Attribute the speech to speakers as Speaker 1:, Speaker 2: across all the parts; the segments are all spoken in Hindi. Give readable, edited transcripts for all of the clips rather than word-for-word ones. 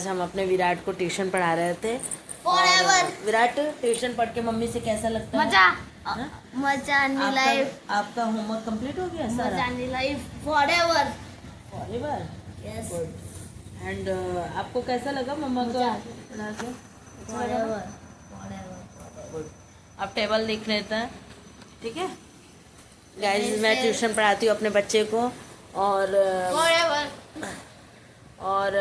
Speaker 1: आज हम अपने विराट को ट्यूशन पढ़ा रहे थे।
Speaker 2: Forever.
Speaker 1: विराट, ट्यूशन पढ़ के मम्मी से कैसा लगता है?
Speaker 2: मजा नहीं लाइफ।
Speaker 1: आपका होमवर्क कंप्लीट हो गया सारा?
Speaker 2: मजा नहीं life forever.
Speaker 1: Forever.
Speaker 2: Yes.
Speaker 1: Good. And आपको कैसा लगा मम्मा को पढ़ा के?
Speaker 2: फॉरएवर।
Speaker 1: गुड। आप टेबल लिख लेते हैं, ठीक है गाइस। मैं ट्यूशन पढ़ाती हूँ अपने बच्चे को और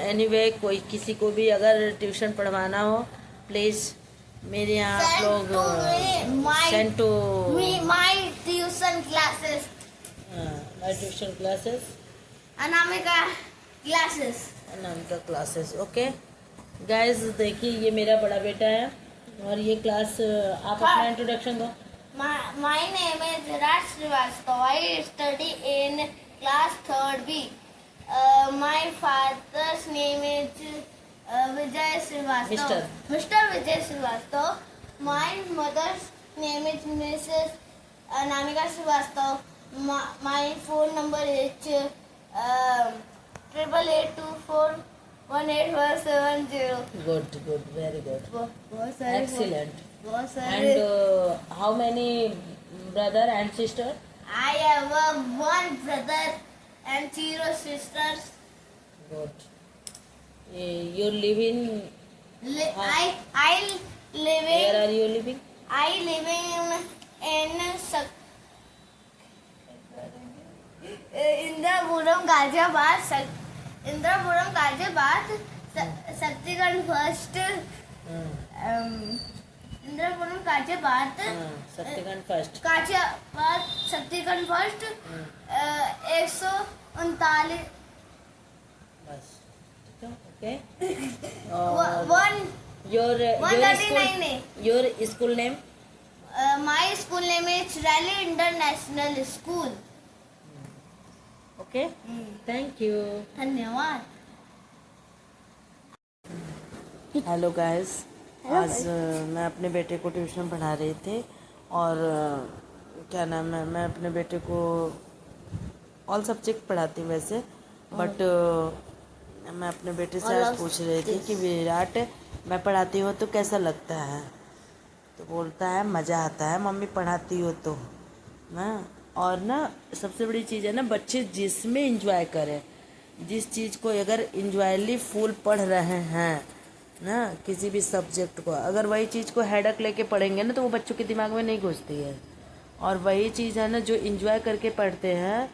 Speaker 1: एनीवे कोई किसी को भी अगर ट्यूशन पढ़वाना हो प्लीज़ मेरे यहाँ आप लोग send to
Speaker 2: my tuition classes.
Speaker 1: My tuition classes,
Speaker 2: Anamika classes.
Speaker 1: Anamika classes. Okay guys, देखिए ये मेरा बड़ा बेटा है और ये क्लास। आप अपना इंट्रोडक्शन दो।
Speaker 2: My name is Virat Srivastava. I study in class 3rd B. My father's name is Vijay Srivastava. Mr. Vijay Srivastava. My mother's name is Mrs. Anamika Srivastava. My phone number is 8882418170.
Speaker 1: Good, very good.
Speaker 2: बहुत सारे
Speaker 1: Excellent.
Speaker 2: बहुत सारे।
Speaker 1: And how many brother and sister?
Speaker 2: I have one brother and 0 sisters.
Speaker 1: Good. You live in?
Speaker 2: I living.
Speaker 1: Where are you living?
Speaker 2: I living in Indrapuram Ghaziabad. Indrapuram Ghaziabad Shaktigarh first. Indrapuram Ghaziabad
Speaker 1: Shaktigarh first.
Speaker 2: Ghaziabad Shaktigarh first. 139।
Speaker 1: बस ठीक है। Okay. your school name?
Speaker 2: My school name is Raleigh International School.
Speaker 1: Okay, thank you.
Speaker 2: धन्यवाद।
Speaker 1: हेलो गाइस, आज मैं अपने बेटे को ट्यूशन पढ़ा रही थी और क्या नाम है, मैं अपने बेटे को ऑल सब्जेक्ट पढ़ाती हूँ वैसे, बट मैं अपने बेटे से आज पूछ रही थी कि विराट मैं पढ़ाती हूँ तो कैसा लगता है? तो बोलता है मज़ा आता है मम्मी पढ़ाती हो तो ना। और ना सबसे बड़ी चीज़ है ना, बच्चे जिसमें इंजॉय करें, जिस चीज़ को अगर इंजॉयली फुल पढ़ रहे हैं ना, किसी भी सब्जेक्ट को, अगर वही चीज़ को हेडक लेके पढ़ेंगे ना तो वो बच्चों के दिमाग में नहीं घुसती है। और वही चीज़ है ना जो इंजॉय करके पढ़ते हैं,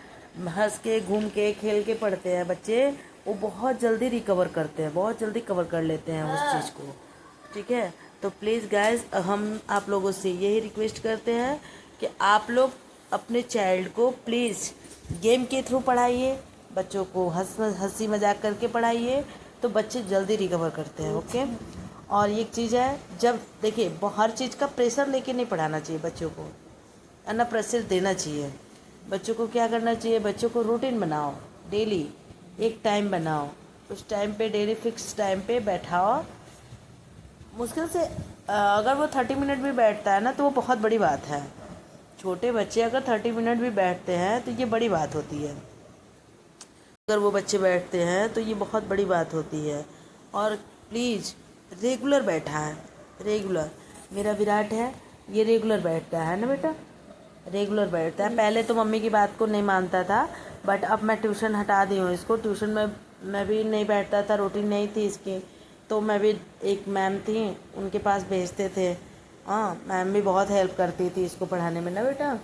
Speaker 1: हंस के घूम के खेल के पढ़ते हैं बच्चे, वो बहुत जल्दी रिकवर करते हैं, बहुत जल्दी कवर कर लेते हैं उस चीज़ को, ठीक है। तो प्लीज़ गाइज, हम आप लोगों से यही रिक्वेस्ट करते हैं कि आप लोग अपने चाइल्ड को प्लीज़ गेम के थ्रू पढ़ाइए, बच्चों को हंसी मजाक करके पढ़ाइए, तो बच्चे जल्दी रिकवर करते हैं। ओके। और एक चीज़ है, जब देखिए हर चीज़ का प्रेशर लेके नहीं पढ़ाना चाहिए बच्चों को, है ना, प्रेशर देना चाहिए बच्चों को। क्या करना चाहिए, बच्चों को रूटीन बनाओ, डेली एक टाइम बनाओ, उस टाइम पे डेली फिक्स टाइम पे बैठाओ। मुश्किल से अगर वो 30 मिनट भी बैठता है ना तो वो बहुत बड़ी बात है। छोटे बच्चे अगर 30 मिनट भी बैठते हैं तो ये बड़ी बात होती है। अगर वो बच्चे बैठते हैं तो ये बहुत बड़ी बात होती है। और प्लीज़ रेगुलर बैठा है, रेगुलर। मेरा विराट है, ये रेगुलर बैठता है ना बेटा, रेगुलर बैठता है। पहले तो मम्मी की बात को नहीं मानता था, बट अब मैं ट्यूशन हटा दी हूँ इसको। ट्यूशन में मैं भी नहीं बैठता था, रूटीन नहीं थी इसकी, तो मैं भी एक मैम थी उनके पास भेजते थे। हाँ, मैम भी बहुत हेल्प करती थी इसको पढ़ाने में ना बेटा,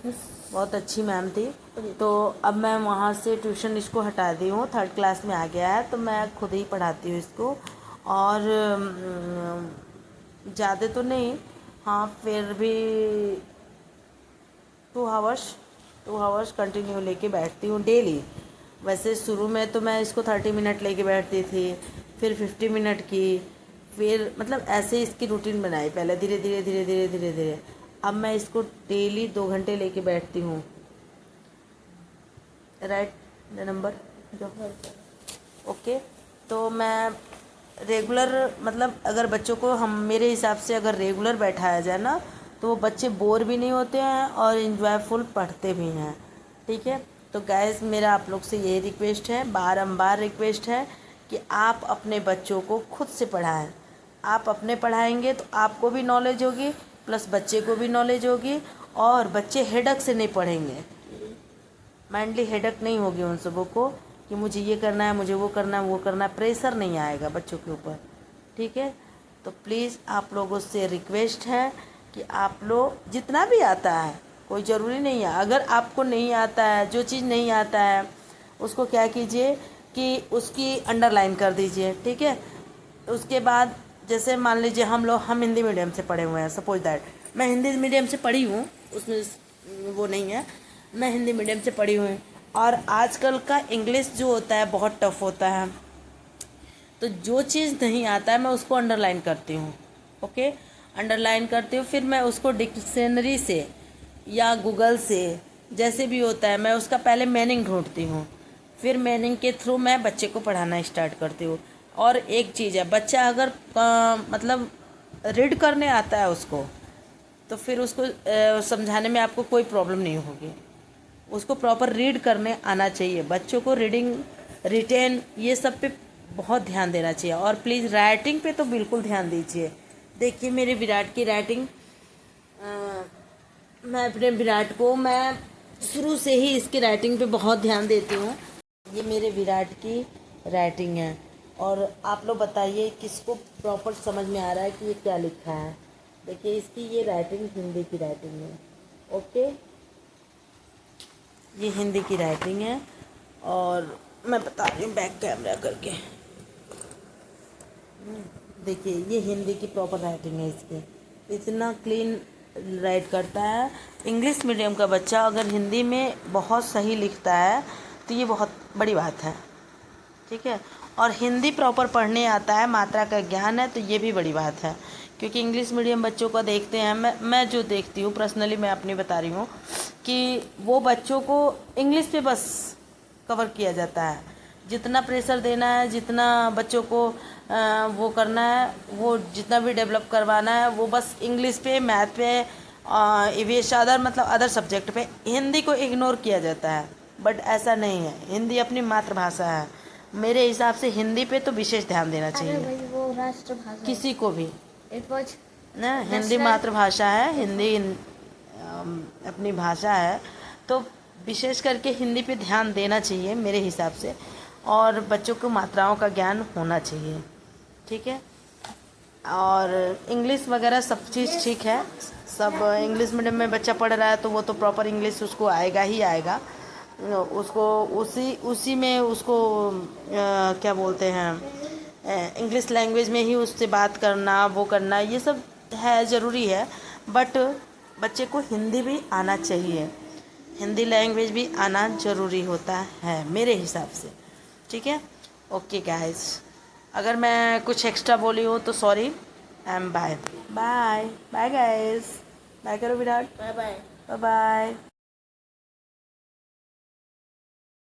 Speaker 1: बहुत अच्छी मैम थी। तो अब मैं वहाँ से ट्यूशन इसको हटा दी हूँ, 3rd क्लास में आ गया है, तो मैं खुद ही पढ़ाती हूँ इसको। और ज़्यादा तो नहीं, हाँ फिर भी 2 आवर्स कंटिन्यू लेके बैठती हूँ डेली। वैसे शुरू में तो मैं इसको 30 मिनट लेके बैठती थी, फिर 50 मिनट की, फिर मतलब ऐसे इसकी रूटीन बनाई पहले, धीरे धीरे। अब मैं इसको डेली 2 घंटे लेके बैठती हूँ। राइट द नंबर जो। ओके। तो मैं रेगुलर, मतलब अगर बच्चों को हम मेरे हिसाब से अगर रेगुलर बैठाया जाए ना तो वो बच्चे बोर भी नहीं होते हैं और इन्जॉयफुल पढ़ते भी हैं, ठीक है। तो गाइस, मेरा आप लोग से यही रिक्वेस्ट है, बारंबार रिक्वेस्ट है कि आप अपने बच्चों को खुद से पढ़ाएं। आप अपने पढ़ाएंगे तो आपको भी नॉलेज होगी, प्लस बच्चे को भी नॉलेज होगी, और बच्चे हेडक से नहीं पढ़ेंगे, माइंडली हेडक नहीं होगी उन सबों को कि मुझे ये करना है, मुझे वो करना है, वो करना है, प्रेशर नहीं आएगा बच्चों के ऊपर। ठीक है, तो प्लीज़ आप लोगों से रिक्वेस्ट है कि आप लोग जितना भी आता है, कोई ज़रूरी नहीं है, अगर आपको नहीं आता है, जो चीज़ नहीं आता है उसको क्या कीजिए कि उसकी अंडरलाइन कर दीजिए। ठीक है, उसके बाद जैसे मान लीजिए हम हिंदी मीडियम से पढ़े हुए हैं, सपोज दैट मैं हिंदी मीडियम से पढ़ी हूँ, उसमें वो नहीं है, मैं हिंदी मीडियम से पढ़ी हुई हूँ, और आजकल का इंग्लिश जो होता है बहुत टफ होता है, तो जो चीज़ नहीं आता है मैं उसको अंडरलाइन करती हूँ। ओके, अंडरलाइन करती हूँ, फिर मैं उसको डिक्शनरी से या गूगल से, जैसे भी होता है, मैं उसका पहले मीनिंग ढूंढती हूँ, फिर मीनिंग के थ्रू मैं बच्चे को पढ़ाना स्टार्ट करती हूँ। और एक चीज़ है, बच्चा अगर मतलब रीड करने आता है उसको, तो फिर उसको समझाने में आपको कोई प्रॉब्लम नहीं होगी। उसको प्रॉपर रीड करने आना चाहिए। बच्चों को रीडिंग, रिटेन, ये सब पे बहुत ध्यान देना चाहिए। और प्लीज़ राइटिंग पे तो बिल्कुल ध्यान दीजिए। देखिए मेरे विराट की राइटिंग, मैं अपने विराट को मैं शुरू से ही इसकी राइटिंग पे बहुत ध्यान देती हूँ। ये मेरे विराट की राइटिंग है, और आप लोग बताइए किसको प्रॉपर समझ में आ रहा है कि ये क्या लिखा है। देखिए इसकी ये राइटिंग हिंदी की राइटिंग है। ओके, ये हिंदी की राइटिंग है, और मैं बता रही हूँ बैक कैमरा करके। देखिए ये हिंदी की प्रॉपर राइटिंग है इसकी, इतना क्लीन राइट करता है। इंग्लिश मीडियम का बच्चा अगर हिंदी में बहुत सही लिखता है तो ये बहुत बड़ी बात है। ठीक है, और हिंदी प्रॉपर पढ़ने आता है, मात्रा का ज्ञान है, तो ये भी बड़ी बात है। क्योंकि इंग्लिश मीडियम बच्चों को देखते हैं, मैं जो देखती हूँ पर्सनली, मैं अपनी बता रही हूँ कि वो बच्चों को इंग्लिश पे बस कवर किया जाता है। जितना प्रेशर देना है, जितना बच्चों को वो करना है, वो जितना भी डेवलप करवाना है, वो बस इंग्लिश पे, मैथ पे, ईवीएस, अदर मतलब अदर सब्जेक्ट पे, हिंदी को इग्नोर किया जाता है। बट ऐसा नहीं है, हिंदी अपनी मातृभाषा है। मेरे हिसाब से हिंदी पे तो विशेष ध्यान देना चाहिए।
Speaker 2: वो राष्ट्रभाषा
Speaker 1: किसी को भी
Speaker 2: इट वाज
Speaker 1: ना, हिंदी मातृभाषा है, हिंदी अपनी भाषा है, तो विशेष करके हिंदी पे ध्यान देना चाहिए मेरे हिसाब से। और बच्चों को मात्राओं का ज्ञान होना चाहिए। ठीक है, और इंग्लिश वगैरह सब चीज़ ठीक है। सब इंग्लिश मीडियम में बच्चा पढ़ रहा है तो वो तो प्रॉपर इंग्लिश उसको आएगा ही आएगा। उसको उसी में उसको क्या बोलते हैं, इंग्लिश लैंग्वेज में ही उससे बात करना, वो करना, ये सब है, ज़रूरी है। बट बच्चे को हिंदी भी आना चाहिए, हिंदी लैंग्वेज भी आना ज़रूरी होता है मेरे हिसाब से। ठीक है, ओके गाइस, अगर मैं कुछ एक्स्ट्रा बोली हूँ तो sorry and bye bye bye guys. Bye करो Virat,
Speaker 2: bye bye.
Speaker 1: Bye bye.